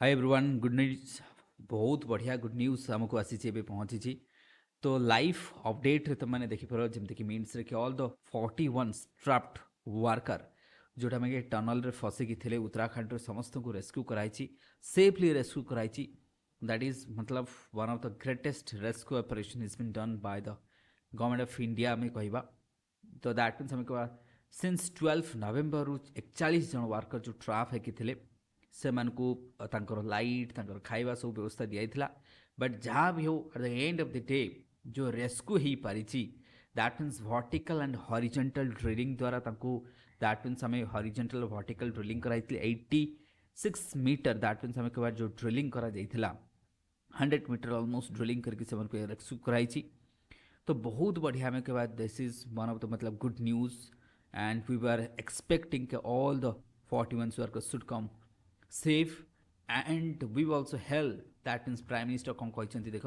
Hi everyone good news. बहुत बढ़िया good news आमको आसी पहुंची। तो लाइव अपडेट रे तुमने देखिपार जमती कि मीन्स रे कि ऑल द 41 ट्राप्ड वर्कर जोटा में टनल रे फसिकी थे उत्तराखंड रे समस्त को रेस्क्यू कराई, सेफली रेस्क्यू कराई। दैट इज मतलब one of the greatest rescue operation is been done by the government of India आम कहवा। तो दैट मीन्स आम कह सिंस 12 नवेम्बर रु 41 जन वर्कर जो ट्राप होती से लाइट खाଇବା सब व्यवस्था दिया। बट जहाँ भी हो at the end of the day जो रेस्क्यू हो पारी that means vertical and horizontal drilling द्वारा दैट मीन्स आम हॉरिजॉन्टल वर्टिकल ड्रिलिंग कराई 86 मीटर दैट मीन्स आम कह जो ड्रिलिंग करा 100 मीटर ऑलमोस्ट ड्रिलिंग करके रेस्क्यू कराई। तो बहुत बढ़िया हमें के बाद this is one of the मतलब good news and we were expecting all the 41 workers should come safe and we also help that means prime minister कौन कहते देख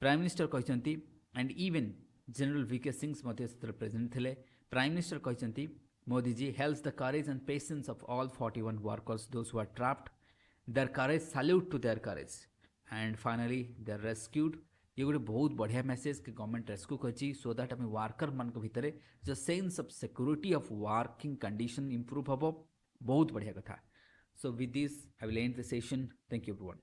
प्राइम मिनिस्टर कहते and even general VK Singh present थे। Prime minister कहते Modi ji helps the courage and patience of all 41 workers those who are trapped their courage salute to their courage and finally they are rescued. ये गोटे बहुत बढ़िया message कि government rescue कर so that आम worker मान भितर जो sense of security of working condition improve हम बहुत बढ़िया कथा। So with this I will and the session. Thank you everyone.